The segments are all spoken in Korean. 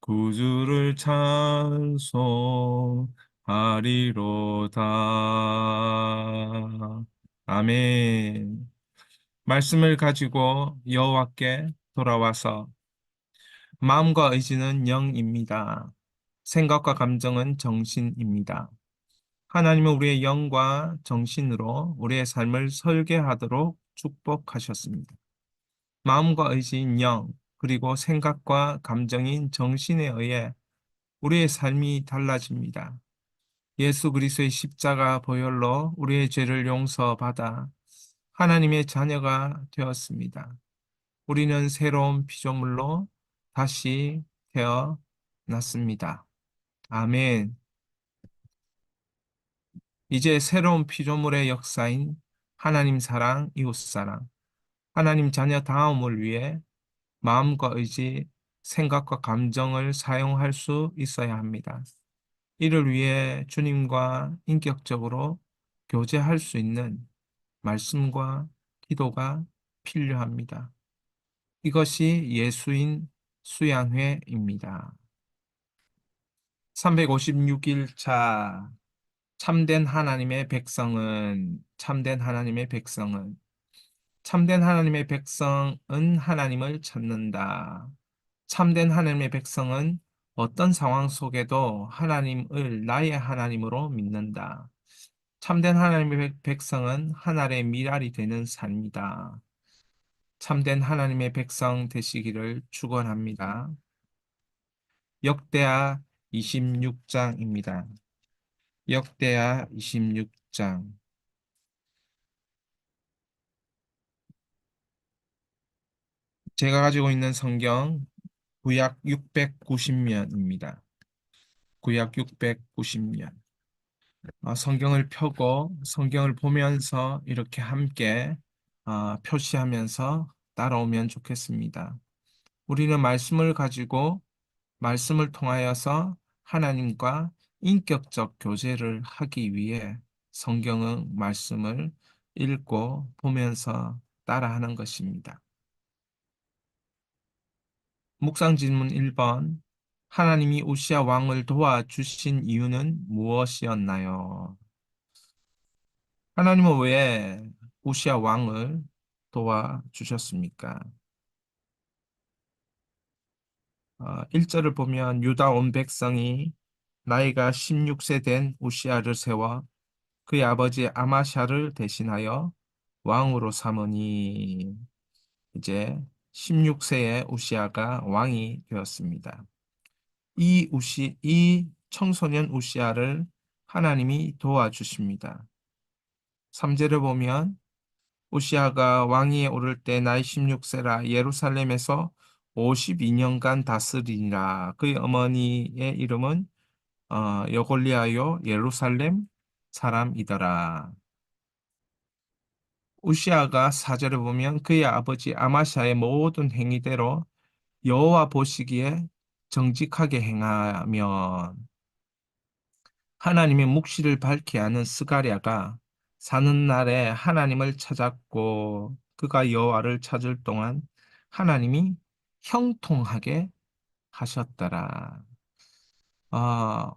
구주를 찬송하리로다. 아멘. 말씀을 가지고 여호와께 돌아와서 마음과 의지는 영입니다. 생각과 감정은 정신입니다. 하나님은 우리의 영과 정신으로 우리의 삶을 설계하도록 축복하셨습니다. 마음과 의지인 영, 그리고 생각과 감정인 정신에 의해 우리의 삶이 달라집니다. 예수 그리스도의 십자가 보혈로 우리의 죄를 용서받아 하나님의 자녀가 되었습니다. 우리는 새로운 피조물로 다시 태어났습니다. 아멘. 이제 새로운 피조물의 역사인 하나님 사랑, 이웃 사랑, 하나님 자녀 다움을 위해 마음과 의지, 생각과 감정을 사용할 수 있어야 합니다. 이를 위해 주님과 인격적으로 교제할 수 있는 말씀과 기도가 필요합니다. 이것이 예수인 수양회입니다. 356일차 참된 하나님의 백성은 하나님을 찾는다. 참된 하나님의 백성은 어떤 상황 속에도 하나님을 나의 하나님으로 믿는다. 참된 하나님의 백성은 하늘의 미랄이 되는 삶이다. 참된 하나님의 백성 되시기를 축원합니다. 역대하 26장입니다. 역대하 26장. 제가 가지고 있는 성경 구약 690면입니다. 구약 690면. 성경을 펴고 성경을 보면서 이렇게 함께 표시하면서 따라오면 좋겠습니다. 우리는 말씀을 가지고 말씀을 통하여서 하나님과 인격적 교제를 하기 위해 성경의 말씀을 읽고 보면서 따라하는 것입니다. 묵상 질문 1번. 하나님이 우시아 왕을 도와주신 이유는 무엇이었나요? 하나님은 왜 우시아 왕을 도와주셨습니까? 1절을 보면 유다 온 백성이 나이가 16세 된 우시아를 세워 그의 아버지 아마샤를 대신하여 왕으로 삼으니 이제 16세의 우시아가 왕이 되었습니다. 이 청소년 우시아를 하나님이 도와주십니다. 3절을 보면 우시아가 왕위에 오를 때 나이 16세라 예루살렘에서 52년간 다스리니라. 그의 어머니의 이름은 여골리아요 예루살렘 사람이더라. 우시아가 4절을 보면 그의 아버지 아마샤의 모든 행위대로 여호와 보시기에 정직하게 행하면 하나님의 묵시를 밝히 아는 스가랴가 사는 날에 하나님을 찾았고 그가 여호와를 찾을 동안 하나님이 형통하게 하셨더라. 아,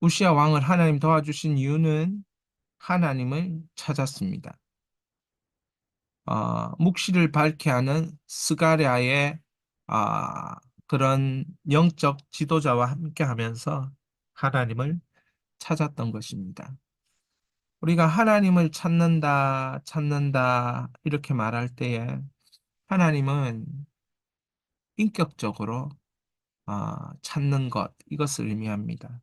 우시아 왕을 하나님 도와주신 이유는 하나님을 찾았습니다. 묵시를 밝히 하는 스가랴의 그런 영적 지도자와 함께 하면서 하나님을 찾았던 것입니다. 우리가 하나님을 찾는다, 찾는다, 이렇게 말할 때에 하나님은 인격적으로 찾는 것, 이것을 의미합니다.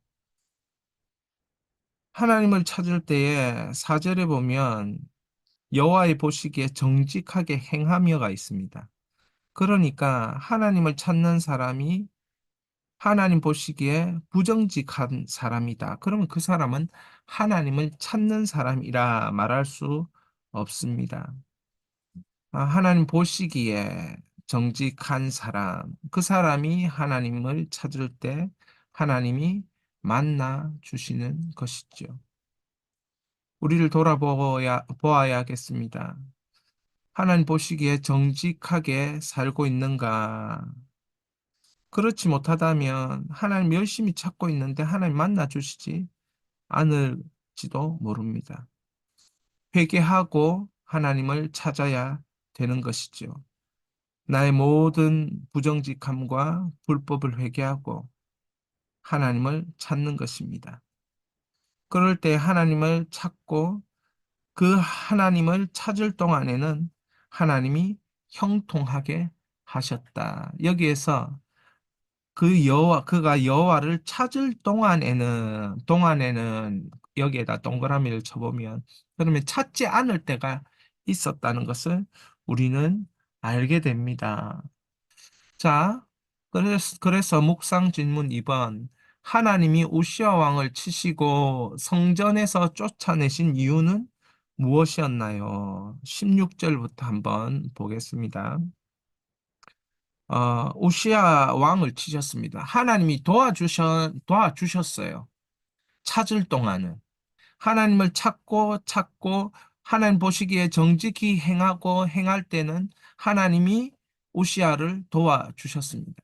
하나님을 찾을 때에 4절에 보면 여호와의 보시기에 정직하게 행하며가 있습니다. 그러니까 하나님을 찾는 사람이 하나님 보시기에 부정직한 사람이다. 그러면 그 사람은 하나님을 찾는 사람이라 말할 수 없습니다. 하나님 보시기에 정직한 사람, 그 사람이 하나님을 찾을 때 하나님이 만나 주시는 것이죠. 우리를 보아야겠습니다. 하나님 보시기에 정직하게 살고 있는가? 그렇지 못하다면 하나님 열심히 찾고 있는데 하나님 만나 주시지 않을지도 모릅니다. 회개하고 하나님을 찾아야 되는 것이죠. 나의 모든 부정직함과 불법을 회개하고 하나님을 찾는 것입니다. 그럴 때 하나님을 찾고 그 하나님을 찾을 동안에는 하나님이 형통하게 하셨다. 여기에서 그가 여호와를 찾을 동안에는 여기에다 동그라미를 쳐보면 그러면 찾지 않을 때가 있었다는 것을 우리는 알게 됩니다. 자, 그래서 묵상 질문 2번. 하나님이 우시아 왕을 치시고 성전에서 쫓아내신 이유는 무엇이었나요? 16절부터 한번 보겠습니다. 우시아 왕을 치셨습니다. 하나님이 도와주셨어요. 찾을 동안은. 하나님을 찾고 하나님 보시기에 정직히 행하고 행할 때는 하나님이 우시아를 도와주셨습니다.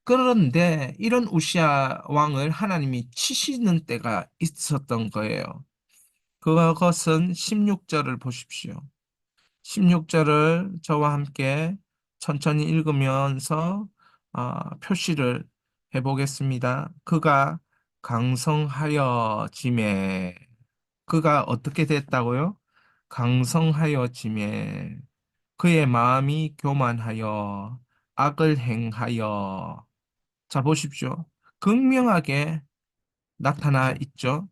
그런데 이런 우시아 왕을 하나님이 치시는 때가 있었던 거예요. 그것은 16절을 보십시오. 16절을 저와 함께 천천히 읽으면서 표시를 해보겠습니다. 그가 강성하여 짐에 그가 어떻게 됐다고요? 강성하여 짐에 그의 마음이 교만하여 악을 행하여 자 보십시오. 극명하게 나타나 있죠.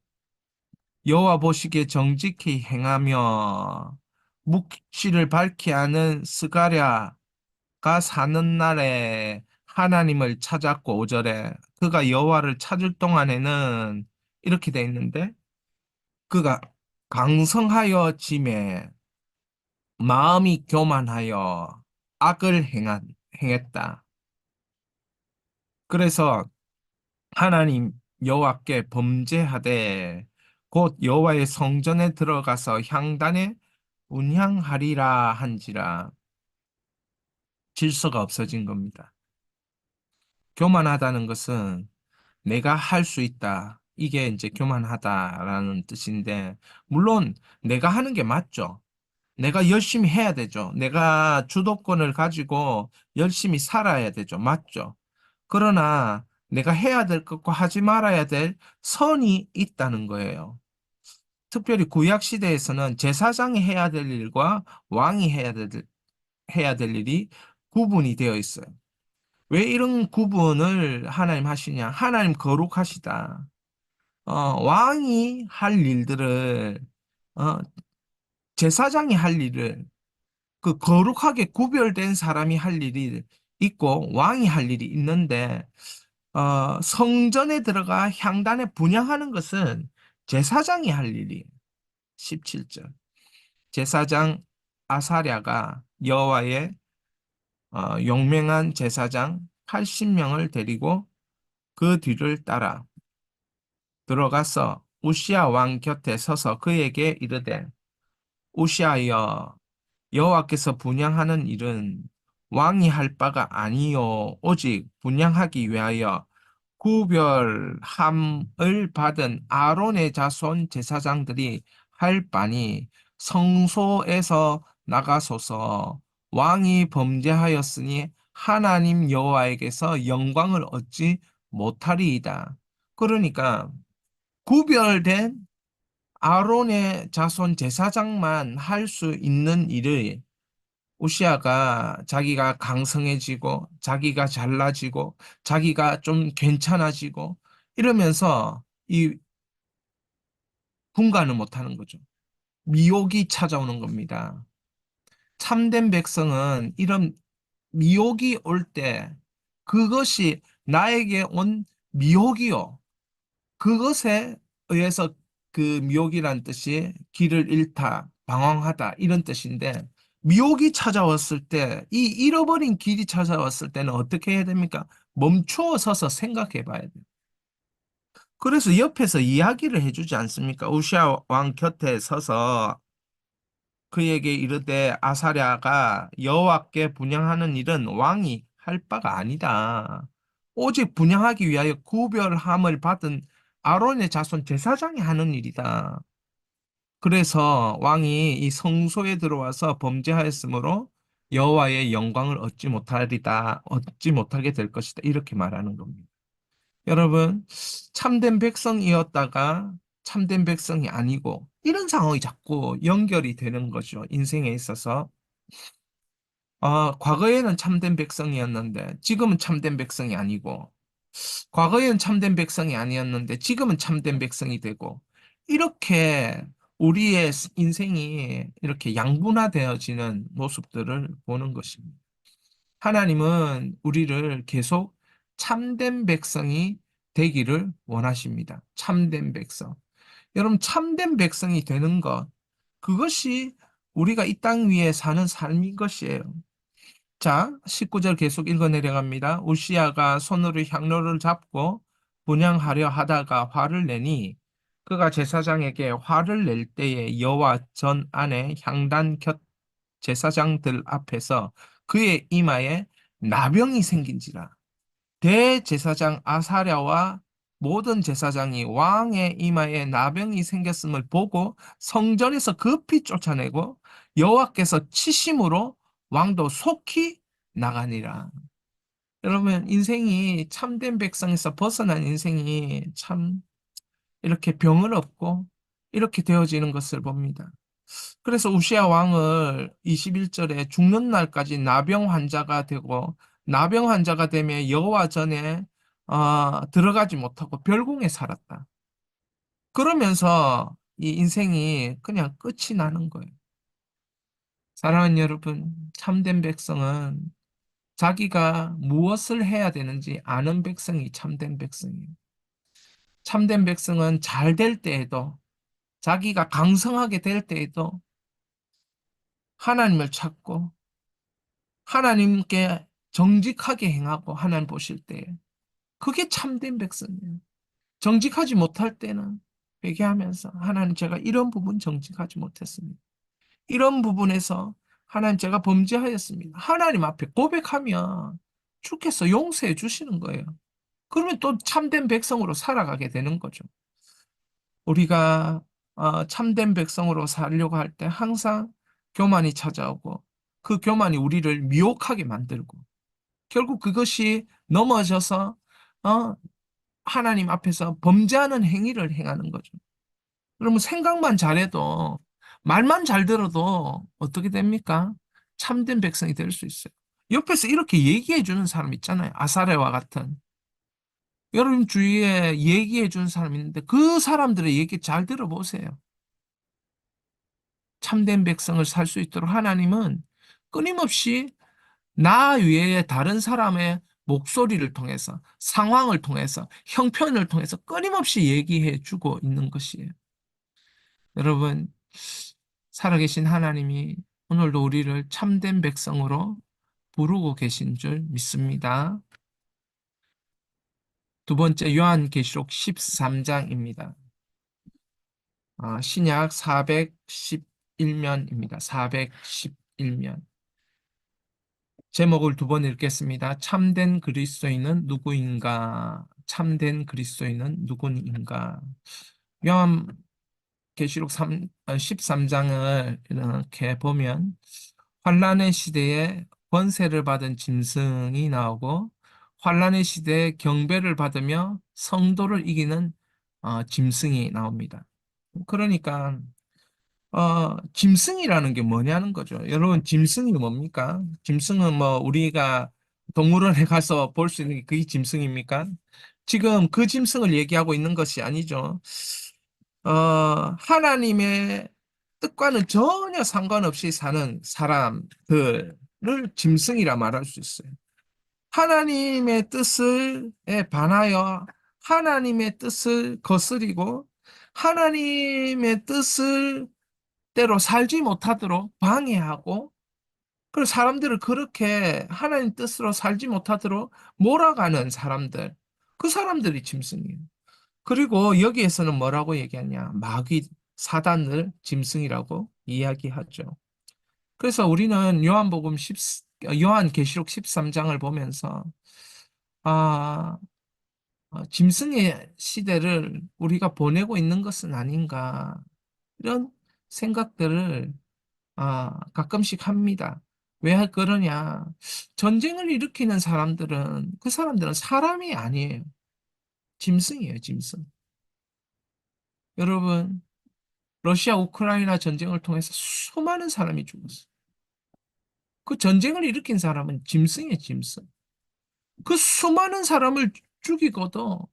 여호와 보시기에 정직히 행하며 묵시를 밝히 하는 스가랴가 사는 날에 하나님을 찾았고 5절에 그가 여호와를 찾을 동안에는 이렇게 돼 있는데 그가 강성하여 짐에 마음이 교만하여 행했다. 그래서 하나님 여호와께 범죄하되 곧 여호와의 성전에 들어가서 향단에 운향하리라 한지라 질서가 없어진 겁니다. 교만하다는 것은 내가 할 수 있다. 이게 이제 교만하다라는 뜻인데 물론 내가 하는 게 맞죠. 내가 열심히 해야 되죠. 내가 주도권을 가지고 열심히 살아야 되죠. 맞죠. 그러나 내가 해야 될 것과 하지 말아야 될 선이 있다는 거예요. 특별히 구약 시대에서는 제사장이 해야 될 일과 왕이 해야 될 일이 구분이 되어 있어요. 왜 이런 구분을 하나님 하시냐? 하나님 거룩하시다. 왕이 할 일들을, 어, 제사장이 할 일을, 그 거룩하게 구별된 사람이 할 일이 있고, 왕이 할 일이 있는데, 성전에 들어가 향단에 분향하는 것은 제사장이 할 일이 17절. 제사장 아사랴가 여호와의 용맹한 제사장 80명을 데리고 그 뒤를 따라 들어가서 우시아 왕 곁에 서서 그에게 이르되 우시아여 여호와께서 분향하는 일은 왕이 할 바가 아니요 오직 분향하기 위하여 구별함을 받은 아론의 자손 제사장들이 할 바니 성소에서 나가소서 왕이 범죄하였으니 하나님 여호와에게서 영광을 얻지 못하리이다. 그러니까 구별된 아론의 자손 제사장만 할 수 있는 일을 우시아가 자기가 강성해지고 자기가 잘나지고 자기가 좀 괜찮아지고 이러면서 이 분간을 못하는 거죠. 미혹이 찾아오는 겁니다. 참된 백성은 이런 미혹이 올 때 그것이 나에게 온 미혹이요. 그것에 의해서 그 미혹이란 뜻이 길을 잃다, 방황하다 이런 뜻인데 미혹이 찾아왔을 때, 이 잃어버린 길이 찾아왔을 때는 어떻게 해야 됩니까? 멈추어 서서 생각해 봐야 돼요. 그래서 옆에서 이야기를 해주지 않습니까? 우시아 왕 곁에 서서 그에게 이르되 아사랴가 여호와께 분향하는 일은 왕이 할 바가 아니다. 오직 분향하기 위하여 구별함을 받은 아론의 자손 제사장이 하는 일이다. 그래서 왕이 이 성소에 들어와서 범죄하였으므로 여호와의 영광을 얻지 못하게 될 것이다. 이렇게 말하는 겁니다. 여러분, 참된 백성이었다가 참된 백성이 아니고 이런 상황이 자꾸 연결이 되는 거죠. 인생에 있어서. 과거에는 참된 백성이었는데 지금은 참된 백성이 아니고 과거에는 참된 백성이 아니었는데 지금은 참된 백성이 되고 이렇게 우리의 인생이 이렇게 양분화되어지는 모습들을 보는 것입니다. 하나님은 우리를 계속 참된 백성이 되기를 원하십니다. 참된 백성. 여러분, 참된 백성이 되는 것, 그것이 우리가 이 땅 위에 사는 삶인 것이에요. 자, 19절 계속 읽어 내려갑니다. 우시아가 손으로 향로를 잡고 분향하려 하다가 화를 내니 그가 제사장에게 화를 낼 때에 여호와 전 안에 향단 곁 제사장들 앞에서 그의 이마에 나병이 생긴지라. 대제사장 아사랴와 모든 제사장이 왕의 이마에 나병이 생겼음을 보고 성전에서 급히 쫓아내고 여호와께서 치심으로 왕도 속히 나가니라. 여러분, 인생이 참된 백성에서 벗어난 인생이 참 이렇게 병을 얻고 이렇게 되어지는 것을 봅니다. 그래서 우시아 왕을 21절에 죽는 날까지 나병 환자가 되고 나병 환자가 되면 여호와 전에 들어가지 못하고 별궁에 살았다. 그러면서 이 인생이 그냥 끝이 나는 거예요. 사랑하는 여러분, 참된 백성은 자기가 무엇을 해야 되는지 아는 백성이 참된 백성이에요. 참된 백성은 잘 될 때에도 자기가 강성하게 될 때에도 하나님을 찾고 하나님께 정직하게 행하고 하나님 보실 때 그게 참된 백성이에요. 정직하지 못할 때는 회개하면서 하나님 제가 이런 부분 정직하지 못했습니다. 이런 부분에서 하나님 제가 범죄하였습니다. 하나님 앞에 고백하면 주께서 용서해 주시는 거예요. 그러면 또 참된 백성으로 살아가게 되는 거죠. 우리가 참된 백성으로 살려고 할 때 항상 교만이 찾아오고 그 교만이 우리를 미혹하게 만들고 결국 그것이 넘어져서 어, 하나님 앞에서 범죄하는 행위를 행하는 거죠. 그러면 생각만 잘해도 말만 잘 들어도 어떻게 됩니까? 참된 백성이 될 수 있어요. 옆에서 이렇게 얘기해 주는 사람 있잖아요. 아사레와 같은. 여러분 주위에 얘기해 주는 사람 있는데 그 사람들의 얘기 잘 들어보세요. 참된 백성을 살 수 있도록 하나님은 끊임없이 나 외에 다른 사람의 목소리를 통해서, 상황을 통해서, 형편을 통해서 끊임없이 얘기해 주고 있는 것이에요. 여러분, 살아계신 하나님이 오늘도 우리를 참된 백성으로 부르고 계신 줄 믿습니다. 두 번째 요한계시록 13장입니다. 신약 411면입니다. 411면. 제목을 두 번 읽겠습니다. 참된 그리스도인은 누구인가? 참된 그리스도인은 누구인가? 요한계시록 13장을 이렇게 보면 환란의 시대에 권세를 받은 짐승이 나오고 환란의 시대에 경배를 받으며 성도를 이기는 짐승이 나옵니다. 그러니까 짐승이라는 게 뭐냐는 거죠. 여러분, 짐승이 뭡니까? 짐승은 뭐 우리가 동물원에 가서 볼 수 있는 게 그게 짐승입니까? 지금 그 짐승을 얘기하고 있는 것이 아니죠. 하나님의 뜻과는 전혀 상관없이 사는 사람들을 짐승이라 말할 수 있어요. 하나님의 뜻에 반하여 하나님의 뜻을 거스리고 하나님의 뜻을 때로 살지 못하도록 방해하고 그리고 사람들을 그렇게 하나님 뜻으로 살지 못하도록 몰아가는 사람들 그 사람들이 짐승이에요. 그리고 여기에서는 뭐라고 얘기하냐 마귀 사단을 짐승이라고 이야기하죠. 그래서 우리는 요한계시록 13장을 보면서 아, 짐승의 시대를 우리가 보내고 있는 것은 아닌가. 이런 생각들을 가끔씩 합니다. 왜 그러냐? 전쟁을 일으키는 사람들은 그 사람들은 사람이 아니에요. 짐승이에요, 짐승. 여러분, 러시아 우크라이나 전쟁을 통해서 수많은 사람이 죽었어요. 그 전쟁을 일으킨 사람은 짐승이에요, 짐승. 그 수많은 사람을 죽이고도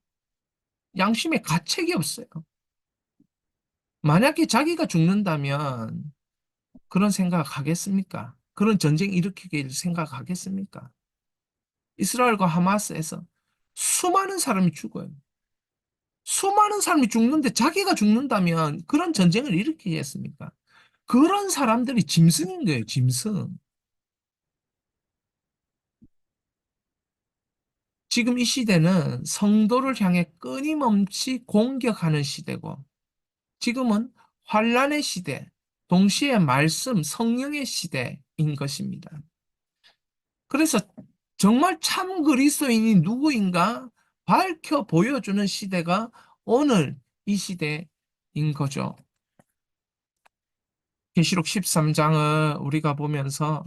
양심에 가책이 없어요. 만약에 자기가 죽는다면 그런 생각하겠습니까? 그런 전쟁 일으키길 생각하겠습니까? 이스라엘과 하마스에서 수많은 사람이 죽어요. 수많은 사람이 죽는데 자기가 죽는다면 그런 전쟁을 일으키겠습니까? 그런 사람들이 짐승인 거예요, 짐승. 지금 이 시대는 성도를 향해 끊임없이 공격하는 시대고, 지금은 환란의 시대, 동시에 말씀, 성령의 시대인 것입니다. 그래서 정말 참 그리스도인이 누구인가 밝혀 보여주는 시대가 오늘 이 시대인 거죠. 계시록 13장을 우리가 보면서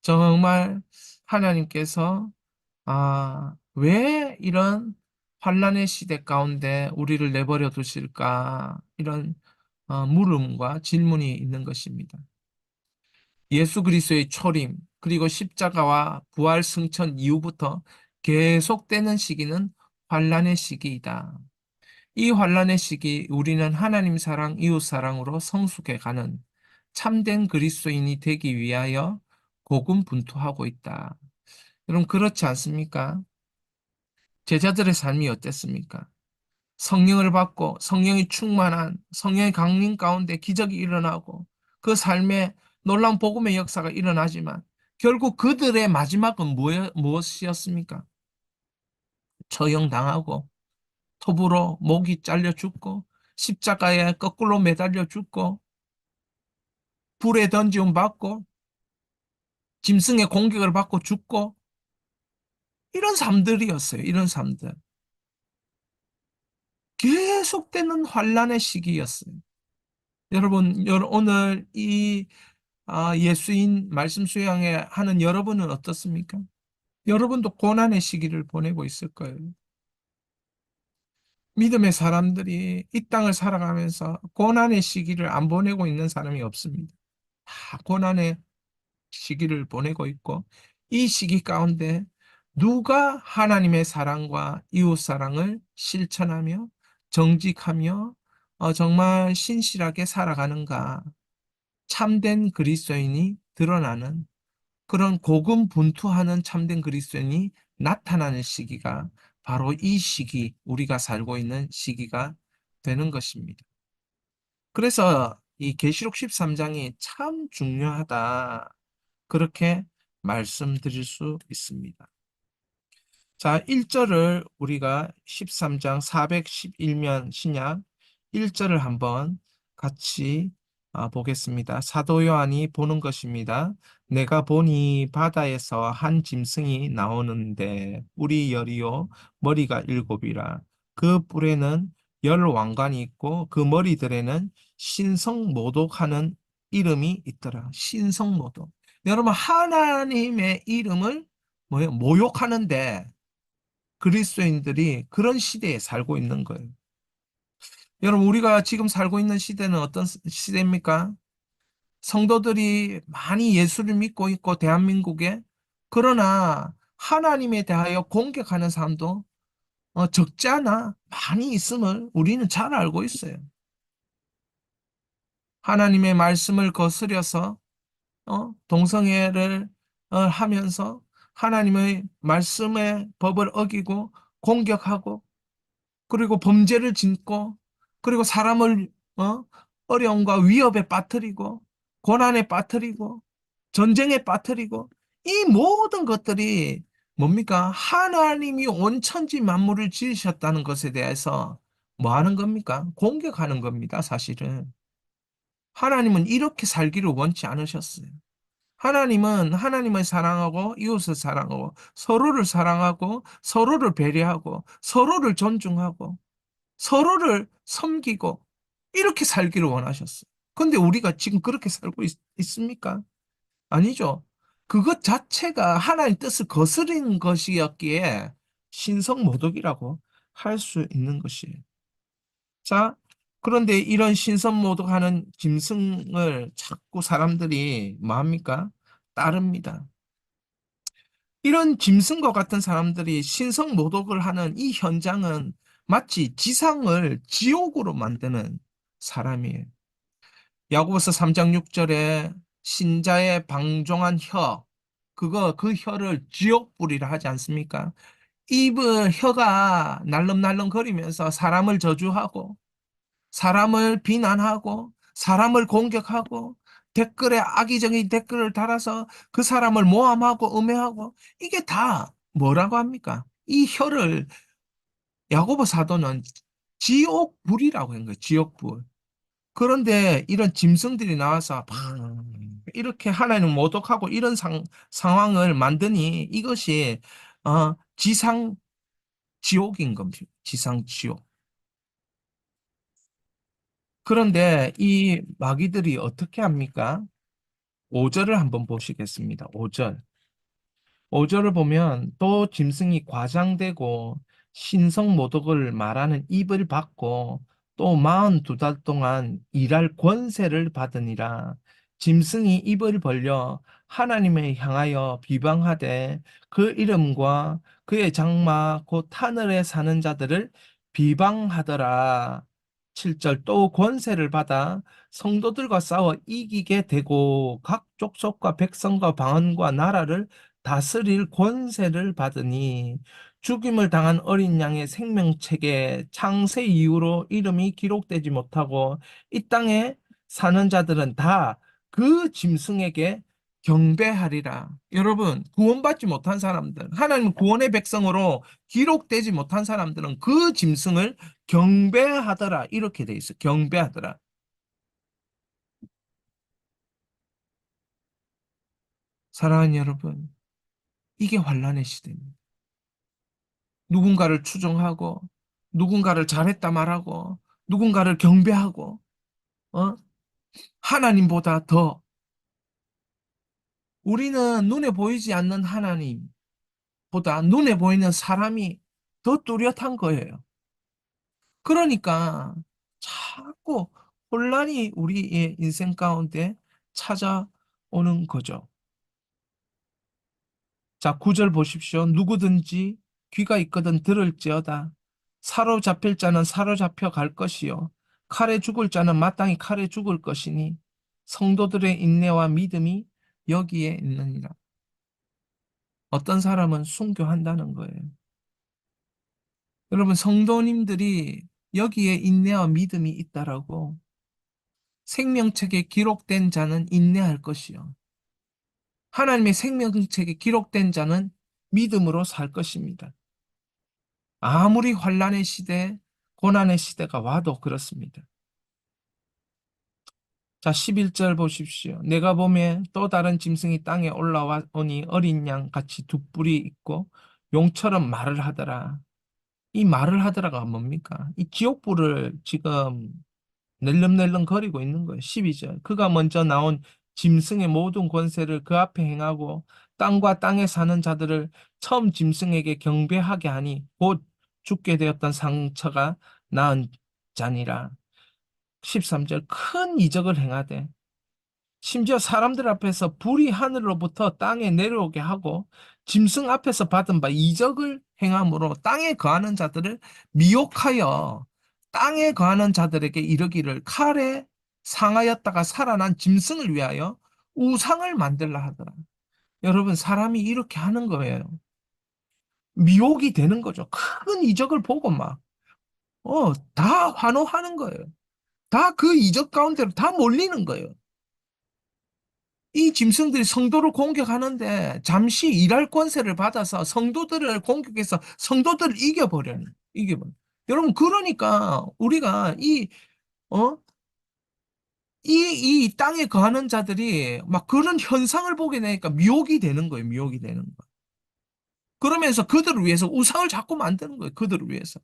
정말 하나님께서 왜 이런 환란의 시대 가운데 우리를 내버려 두실까? 이런 물음과 질문이 있는 것입니다. 예수 그리스도의 초림, 그리고 십자가와 부활 승천 이후부터 계속되는 시기는 환란의 시기이다. 이 환란의 시기 우리는 하나님 사랑, 이웃 사랑으로 성숙해 가는 참된 그리스도인이 되기 위하여 고군분투하고 있다. 여러분 그렇지 않습니까? 제자들의 삶이 어땠습니까? 성령을 받고 성령이 충만한 성령의 강림 가운데 기적이 일어나고 그 삶에 놀라운 복음의 역사가 일어나지만 결국 그들의 마지막은 무엇이었습니까? 처형당하고 톱으로 목이 잘려 죽고 십자가에 거꾸로 매달려 죽고 불에 던지움 받고 짐승의 공격을 받고 죽고 이런 삶들이었어요. 이런 삶들. 계속되는 환란의 시기였어요. 여러분, 오늘 이 예수인 말씀 수양회 하는 여러분은 어떻습니까? 여러분도 고난의 시기를 보내고 있을 거예요. 믿음의 사람들이 이 땅을 살아가면서 고난의 시기를 안 보내고 있는 사람이 없습니다. 다 고난의 시기를 보내고 있고, 이 시기 가운데 누가 하나님의 사랑과 이웃 사랑을 실천하며 정직하며 정말 신실하게 살아가는가, 참된 그리스도인이 드러나는 그런 고군분투하는 참된 그리스도인이 나타나는 시기가 바로 이 시기, 우리가 살고 있는 시기가 되는 것입니다. 그래서 이 계시록 13장이 참 중요하다. 그렇게 말씀드릴 수 있습니다. 자, 1절을 우리가 13장 411면 신약 1절을 한번 같이 보겠습니다. 사도 요한이 보는 것입니다. 내가 보니 바다에서 한 짐승이 나오는데 뿔이 열이요 머리가 일곱이라. 그 뿔에는 열 왕관이 있고 그 머리들에는 신성모독하는 이름이 있더라. 신성모독. 여러분 하나님의 이름을 뭐예요? 모욕하는데 그리스도인들이 그런 시대에 살고 있는 거예요. 여러분, 우리가 지금 살고 있는 시대는 어떤 시대입니까? 성도들이 많이 예수를 믿고 있고, 대한민국에. 그러나, 하나님에 대하여 공격하는 사람도 적지 않아 많이 있음을 우리는 잘 알고 있어요. 하나님의 말씀을 거스려서, 동성애를 하면서 하나님의 말씀의 법을 어기고 공격하고 그리고 범죄를 짓고, 그리고 사람을 어려움과 위협에 빠뜨리고, 고난에 빠뜨리고, 전쟁에 빠뜨리고, 이 모든 것들이 뭡니까? 하나님이 온 천지 만물을 지으셨다는 것에 대해서 뭐 하는 겁니까? 공격하는 겁니다, 사실은. 하나님은 이렇게 살기를 원치 않으셨어요. 하나님은 하나님을 사랑하고 이웃을 사랑하고 서로를 사랑하고 서로를 배려하고 서로를 존중하고 서로를 섬기고 이렇게 살기를 원하셨어요. 근데 우리가 지금 그렇게 살고 있습니까? 아니죠. 그것 자체가 하나님 뜻을 거스르는 것이었기에 신성모독이라고 할 수 있는 것이에요. 자, 그런데 이런 신성모독하는 짐승을 자꾸 사람들이 뭐합니까? 따릅니다. 이런 짐승과 같은 사람들이 신성모독을 하는 이 현장은 마치 지상을 지옥으로 만드는 사람이에요. 야고보서 3장 6절에 신자의 방종한 혀, 그 혀를 지옥불이라 하지 않습니까? 입을 혀가 날름날름 거리면서 사람을 저주하고 사람을 비난하고 사람을 공격하고 댓글에 악의적인 댓글을 달아서 그 사람을 모함하고 음해하고 이게 다 뭐라고 합니까? 이 혀를 야고보 사도는 지옥불이라고 한 거예요. 지옥불. 그런데 이런 짐승들이 나와서 막 이렇게 하나님을 모독하고 이런 상황을 만드니 이것이 지상 지옥인 겁니다. 지상 지옥. 그런데 이 마귀들이 어떻게 합니까? 5절을 한번 보시겠습니다. 5절. 5절을 보면 또 짐승이 과장되고 신성모독을 말하는 입을 받고 또 42달 동안 일할 권세를 받으니라. 짐승이 입을 벌려 하나님을 향하여 비방하되 그 이름과 그의 장막 곧 하늘에 사는 자들을 비방하더라. 7절 또 권세를 받아 성도들과 싸워 이기게 되고 각 족속과 백성과 방언과 나라를 다스릴 권세를 받으니 죽임을 당한 어린 양의 생명책에 창세 이후로 이름이 기록되지 못하고 이 땅에 사는 자들은 다 그 짐승에게 경배하리라. 여러분, 구원받지 못한 사람들, 하나님 구원의 백성으로 기록되지 못한 사람들은 그 짐승을 경배하더라. 이렇게 돼 있어. 경배하더라. 사랑하는 여러분, 이게 환란의 시대입니다. 누군가를 추종하고 누군가를 잘했다 말하고 누군가를 경배하고 어? 하나님보다 더 우리는 눈에 보이지 않는 하나님보다 눈에 보이는 사람이 더 뚜렷한 거예요. 그러니까 자꾸 혼란이 우리의 인생 가운데 찾아오는 거죠. 자, 9절 보십시오. 누구든지 귀가 있거든 들을지어다. 사로잡힐 자는 사로잡혀 갈 것이요. 칼에 죽을 자는 마땅히 칼에 죽을 것이니 성도들의 인내와 믿음이 여기에 있느니라. 어떤 사람은 순교한다는 거예요. 여러분, 성도님들이 여기에 인내와 믿음이 있다라고 생명책에 기록된 자는 인내할 것이요. 하나님의 생명책에 기록된 자는 믿음으로 살 것입니다. 아무리 환란의 시대, 고난의 시대가 와도 그렇습니다. 자, 11절 보십시오. 내가 보면 또 다른 짐승이 땅에 올라와 오니 어린 양 같이 두 뿔이 있고 용처럼 말을 하더라. 이 말을 하더라가 뭡니까? 이 지옥불을 지금 낼름낼름 거리고 있는 거예요. 12절. 그가 먼저 나온 짐승의 모든 권세를 그 앞에 행하고 땅과 땅에 사는 자들을 처음 짐승에게 경배하게 하니 곧 죽게 되었던 상처가 나은 자니라. 13절. 큰 이적을 행하되 심지어 사람들 앞에서 불이 하늘로부터 땅에 내려오게 하고 짐승 앞에서 받은 바 이적을 행함으로 땅에 거하는 자들을 미혹하여 땅에 거하는 자들에게 이르기를 칼에 상하였다가 살아난 짐승을 위하여 우상을 만들라 하더라. 여러분, 사람이 이렇게 하는 거예요. 미혹이 되는 거죠. 큰 이적을 보고 다 환호하는 거예요. 다 그 이적 가운데로 다 몰리는 거예요. 이 짐승들이 성도를 공격하는데 잠시 일할 권세를 받아서 성도들을 공격해서 성도들을 이겨버려. 여러분, 그러니까 우리가 어? 이 땅에 거하는 자들이 막 그런 현상을 보게 되니까 미혹이 되는 거예요. 미혹이 되는 거. 그러면서 그들을 위해서 우상을 자꾸 만드는 거예요. 그들을 위해서.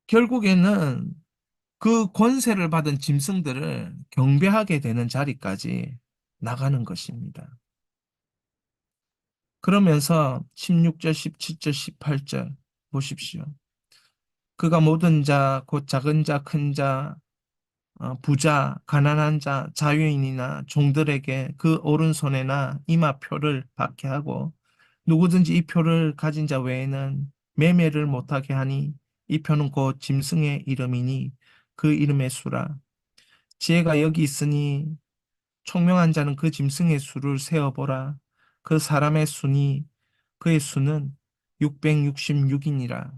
결국에는 그 권세를 받은 짐승들을 경배하게 되는 자리까지 나가는 것입니다. 그러면서 16절, 17절, 18절 보십시오. 그가 모든 자, 곧 작은 자, 큰 자, 부자, 가난한 자, 자유인이나 종들에게 그 오른손에나 이마표를 받게 하고 누구든지 이 표를 가진 자 외에는 매매를 못하게 하니 이 표는 곧 짐승의 이름이니 그 이름의 수라. 지혜가 여기 있으니 총명한 자는 그 짐승의 수를 세어보라. 그 사람의 수니 그의 수는 666이니라.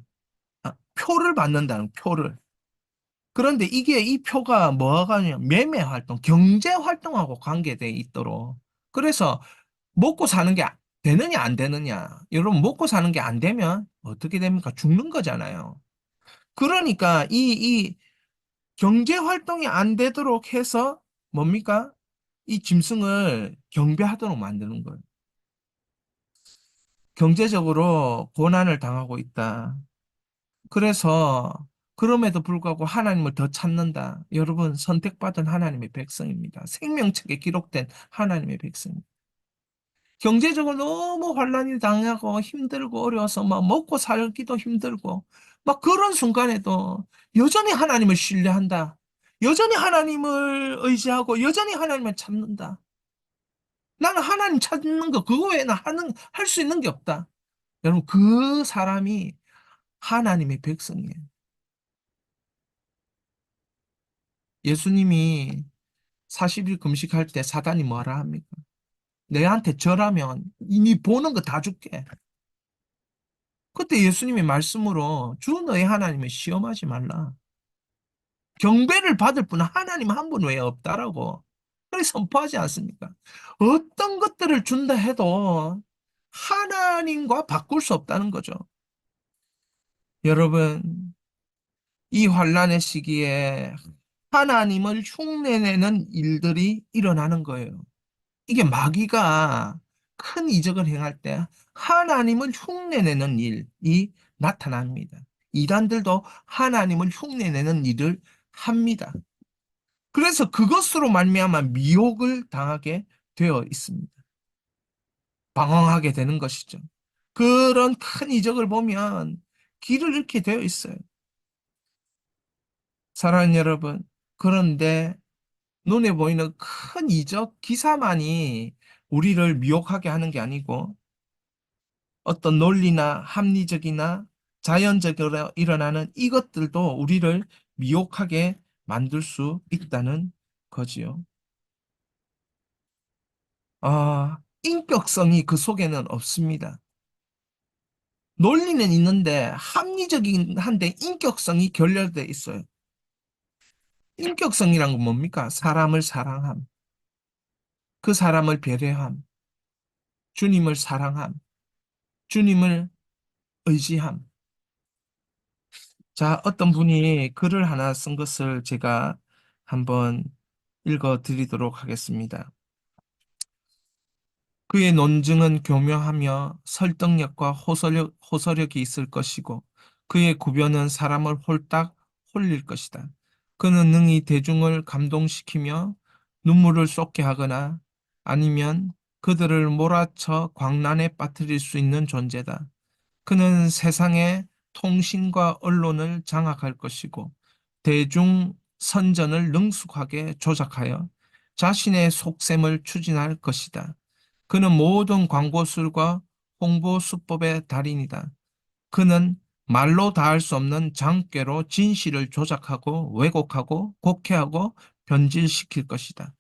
표를 받는다는 표를. 그런데 이게 이 표가 뭐가 아니냐 매매 활동, 경제 활동하고 관계돼 있도록. 그래서 먹고 사는 게 되느냐 안 되느냐. 여러분 먹고 사는 게 안 되면 어떻게 됩니까? 죽는 거잖아요. 그러니까 이 경제 활동이 안 되도록 해서 뭡니까? 이 짐승을 경배하도록 만드는 거예요. 경제적으로 고난을 당하고 있다. 그래서 그럼에도 불구하고 하나님을 더 찾는다. 여러분, 선택받은 하나님의 백성입니다. 생명책에 기록된 하나님의 백성입니다. 경제적으로 너무 환란이 당하고 힘들고 어려워서 막 먹고 살기도 힘들고 막 그런 순간에도 여전히 하나님을 신뢰한다. 여전히 하나님을 의지하고 여전히 하나님을 찾는다. 나는 하나님 찾는 거 그거 외에는 할 수 있는 게 없다. 여러분, 그 사람이 하나님의 백성이에요. 예수님이 40일 금식할 때 사단이 뭐라 합니까? 내한테 절하면 이니 보는 거 다 줄게. 그때 예수님의 말씀으로 주 너의 하나님을 시험하지 말라. 경배를 받을 분은 하나님 한 분 외에 없다라고. 그렇게 선포하지 않습니까? 어떤 것들을 준다 해도 하나님과 바꿀 수 없다는 거죠. 여러분, 이 환란의 시기에 하나님을 흉내내는 일들이 일어나는 거예요. 이게 마귀가 큰 이적을 행할 때 하나님을 흉내내는 일이 나타납니다. 이단들도 하나님을 흉내내는 일을 합니다. 그래서 그것으로 말미암아 미혹을 당하게 되어 있습니다. 방황하게 되는 것이죠. 그런 큰 이적을 보면 길을 잃게 되어 있어요. 사랑하는 여러분, 그런데 눈에 보이는 큰 이적 기사만이 우리를 미혹하게 하는 게 아니고 어떤 논리나 합리적이나 자연적으로 일어나는 이것들도 우리를 미혹하게 만들 수 있다는 거지요. 인격성이 그 속에는 없습니다. 논리는 있는데 합리적인 한데 인격성이 결여돼 있어요. 인격성이란 건 뭡니까? 사람을 사랑함, 그 사람을 배려함, 주님을 사랑함, 주님을 의지함. 자, 어떤 분이 글을 하나 쓴 것을 제가 한번 읽어 드리도록 하겠습니다. 그의 논증은 교묘하며 설득력과 호소력이 있을 것이고 그의 구변은 사람을 홀딱 홀릴 것이다. 그는 능히 대중을 감동시키며 눈물을 쏟게 하거나 아니면 그들을 몰아쳐 광란에 빠뜨릴 수 있는 존재다. 그는 세상의 통신과 언론을 장악할 것이고 대중 선전을 능숙하게 조작하여 자신의 속셈을 추진할 것이다. 그는 모든 광고술과 홍보 수법의 달인이다. 그는 말로 다할 수 없는 장꾀로 진실을 조작하고 왜곡하고 곡해하고 변질시킬 것이다.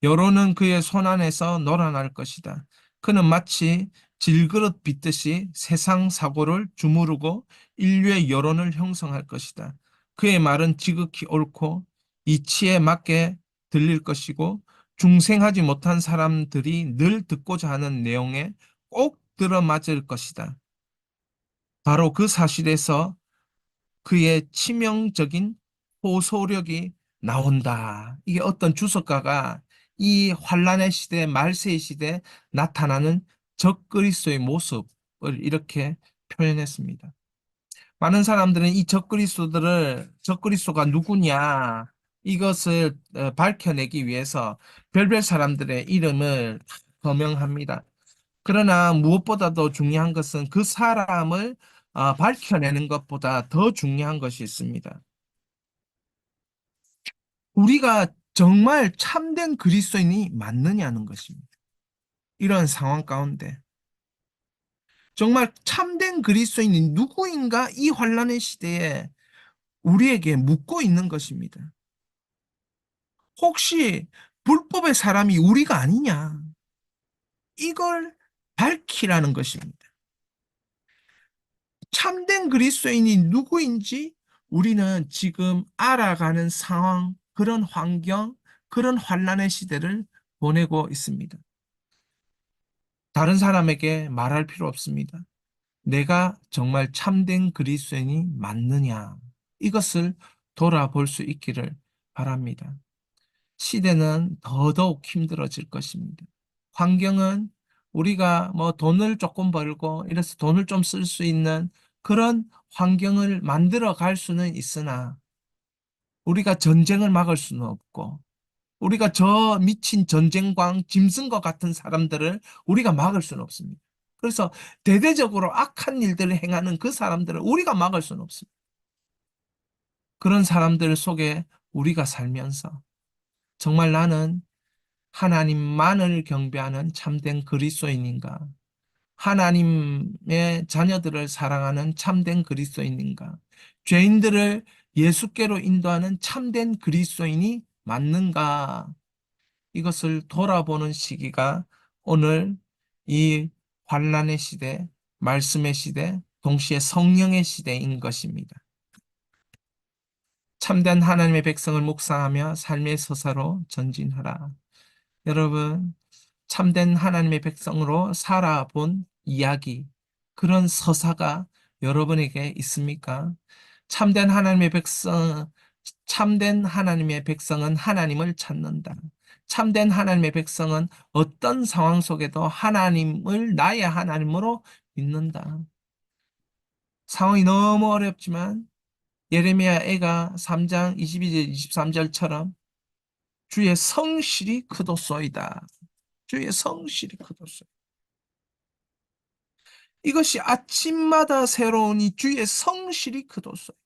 여론은 그의 손안에서 놀아날 것이다. 그는 마치 질그릇 빚듯이 세상 사고를 주무르고 인류의 여론을 형성할 것이다. 그의 말은 지극히 옳고 이치에 맞게 들릴 것이고 중생하지 못한 사람들이 늘 듣고자 하는 내용에 꼭 들어맞을 것이다. 바로 그 사실에서 그의 치명적인 호소력이 나온다. 이게 어떤 주석가가 이 환란의 시대, 말세의 시대에 나타나는 적그리스도의 모습을 이렇게 표현했습니다. 많은 사람들은 이 적그리스도가 누구냐, 이것을 밝혀내기 위해서 별별 사람들의 이름을 다 거명합니다. 그러나 무엇보다도 중요한 것은 그 사람을 밝혀내는 것보다 더 중요한 것이 있습니다. 우리가 정말 참된 그리스도인이 맞느냐는 것입니다. 이런 상황 가운데 정말 참된 그리스도인이 누구인가 이 환란의 시대에 우리에게 묻고 있는 것입니다. 혹시 불법의 사람이 우리가 아니냐? 이걸 밝히라는 것입니다. 참된 그리스도인이 누구인지 우리는 지금 알아가는 상황, 그런 환경, 그런 환란의 시대를 보내고 있습니다. 다른 사람에게 말할 필요 없습니다. 내가 정말 참된 그리스도인이 맞느냐? 이것을 돌아볼 수 있기를 바랍니다. 시대는 더더욱 힘들어질 것입니다. 환경은 우리가 뭐 돈을 조금 벌고 이래서 돈을 좀 쓸 수 있는 그런 환경을 만들어 갈 수는 있으나 우리가 전쟁을 막을 수는 없고 우리가 저 미친 전쟁광 짐승과 같은 사람들을 우리가 막을 수는 없습니다. 그래서 대대적으로 악한 일들을 행하는 그 사람들을 우리가 막을 수는 없습니다. 그런 사람들 속에 우리가 살면서 정말 나는 하나님만을 경배하는 참된 그리스도인인가? 하나님의 자녀들을 사랑하는 참된 그리스도인인가? 죄인들을 예수께로 인도하는 참된 그리스도인이 맞는가? 이것을 돌아보는 시기가 오늘 이 환란의 시대, 말씀의 시대, 동시에 성령의 시대인 것입니다. 참된 하나님의 백성을 묵상하며 삶의 서사로 전진하라. 여러분, 참된 하나님의 백성으로 살아본 이야기, 그런 서사가 여러분에게 있습니까? 참된 하나님의 백성, 참된 하나님의 백성은 하나님을 찾는다. 참된 하나님의 백성은 어떤 상황 속에도 하나님을 나의 하나님으로 믿는다. 상황이 너무 어렵지만 예레미야 애가 3장 22절 23절처럼 주의 성실이 크도소이다. 주의 성실이 크도소이다. 이것이 아침마다 새로우니 주의 성실이 크도소이다.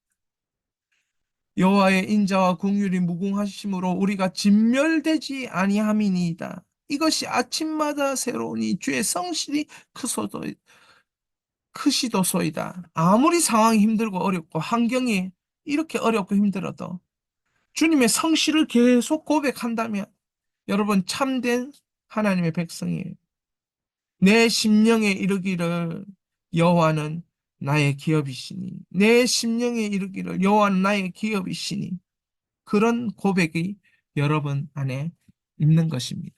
여호와의 인자와 긍휼이 무궁하심으로 우리가 진멸되지 아니함이니이다. 이것이 아침마다 새로우니 주의 성실이 크시도소이다. 아무리 상황이 힘들고 어렵고 환경이 이렇게 어렵고 힘들어도 주님의 성실을 계속 고백한다면 여러분 참된 하나님의 백성이에요. 내 심령에 이르기를 여호와는 나의 기업이시니 내 심령에 이르기를 여호와는 나의 기업이시니 그런 고백이 여러분 안에 있는 것입니다.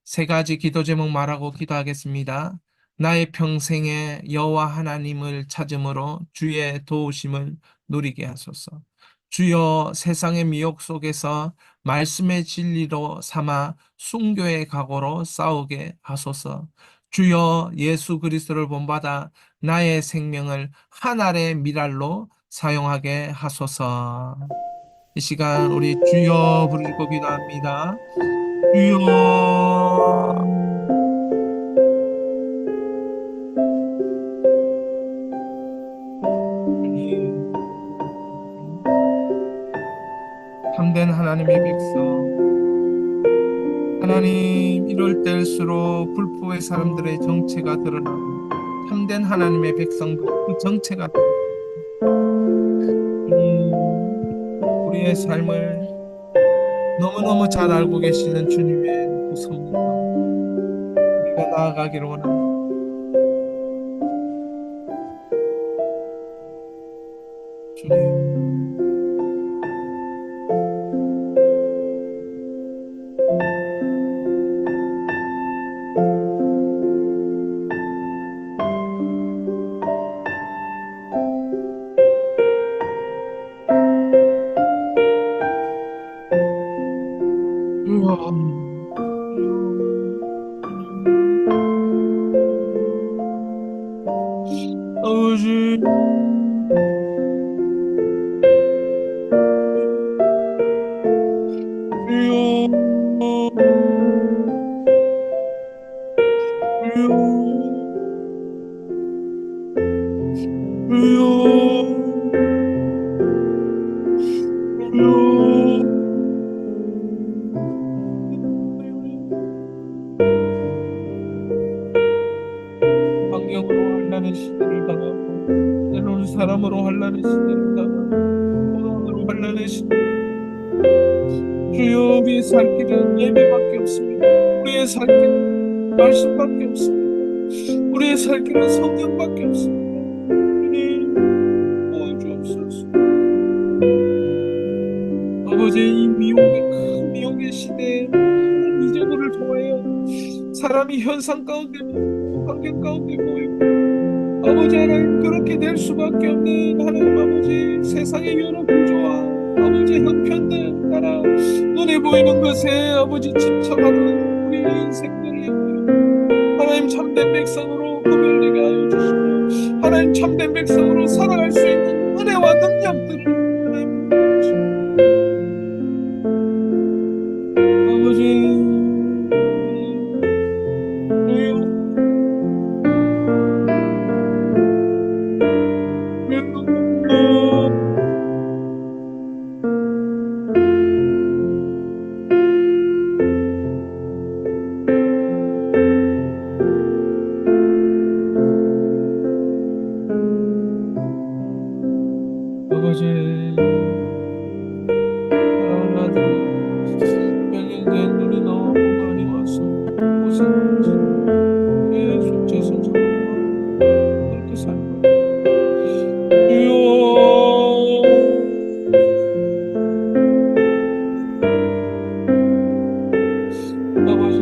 세 가지 기도 제목 말하고 기도하겠습니다. 나의 평생에 여호와 하나님을 찾음으로 주의 도우심을 누리게 하소서. 주여 세상의 미혹 속에서 말씀의 진리로 삼아 순교의 각오로 싸우게 하소서. 주여 예수 그리스도를 본받아 나의 생명을 한 알의 밀알로 사용하게 하소서. 이 시간 우리 주여 부르고 기도합니다. 주여. 주님, 참된 하나님의 백성, 하나님 이럴 때일수록 불법의 사람들의 정체가 드러나고 참된 하나님의 백성도 그 정체가 드러나고 주님, 우리의 삶을 너무너무 잘 알고 계시는 주님의 구속으로 우리가 나아가기를 원합니다. 주님, 아버지, 주여, 주여, 주여, 주여. 환경으로 환난의 시대를 당하고 때로는 사람으로 환난의 시대를 당하고 고난으로 환난의 시대. 주여, 우리의 살 길은 예배밖에 없습니다. 우리의 살 길은 말씀밖에 없습니다. 우리의 살 길은 성령밖에 없습니다. 주님 도와주옵소서. 아버지, 이 미혹의 큰 미혹의 시대에 이적을 통하여 사람이 현상 가운데 모이고 환경 가운데 모이고 아버지 하나님 그렇게 될 수밖에 없는 하나님 아버지 세상의 여러 구조와 아버지 형편들 따라 눈에 보이는 것에 아버지 집착하는 우리의 인생들이 하나님 참된 백성으로 구별되게 하여 주시고 하나님 참된 백성으로 살아갈 수 있는 은혜와 능력들을 하나님 아버지 아버지 사랑하는 아들이 변경된 눈이 너무 많이 와서 고생하시고 우리의 속죄선 사랑으로 그렇게 살고 주여 아버지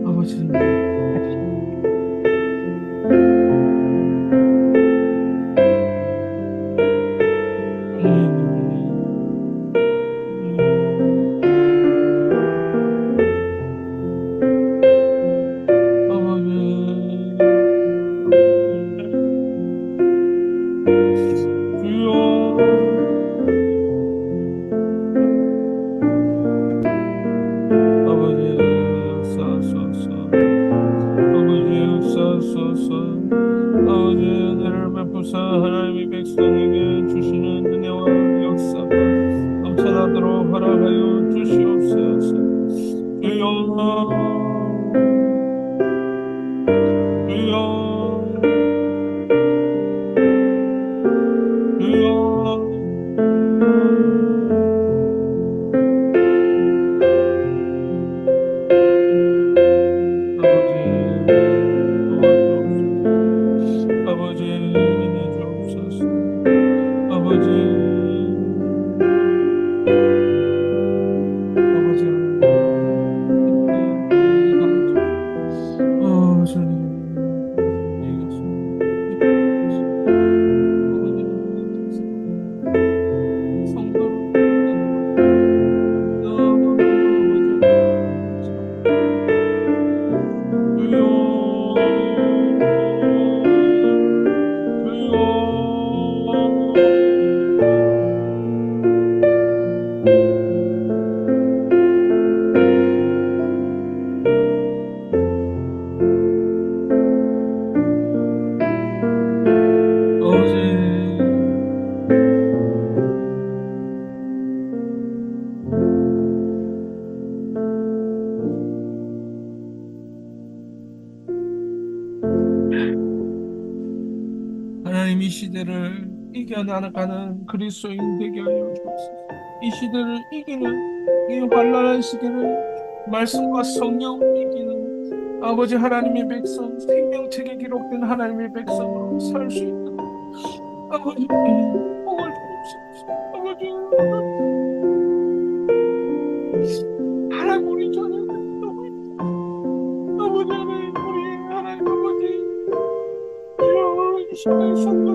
아버지 아버지 은혜를 베푸사 하나님의 백성에게 주시는 은혜와 역사가 넘쳐나도록 허락하여 주시옵소서. 주여 주여 주여 아버지 인해 주옵소서. 아버지 하나님 이 시대를 이겨나가는 그리스도인 되게 하여 주옵소서. 이 시대를 이기는 이 환란한 시대를 말씀과 성령 이기는 아버지 하나님의 백성 생명책에 기록된 하나님의 백성으로 살 수 있도록 아버지 복을 주옵소서. 아버지 하나님 우리 자녀들 아버지 하나님 우리 하나님 아버지 이 시대의 성도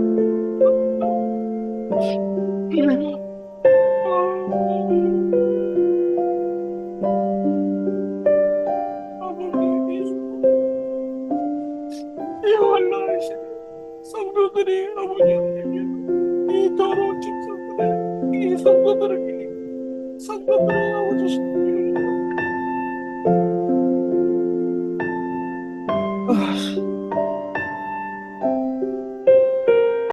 아버지, 이홀로 하시는 성도들이 아버지 하나님, 이 더러운 짐승들을 이 성도들을 아버지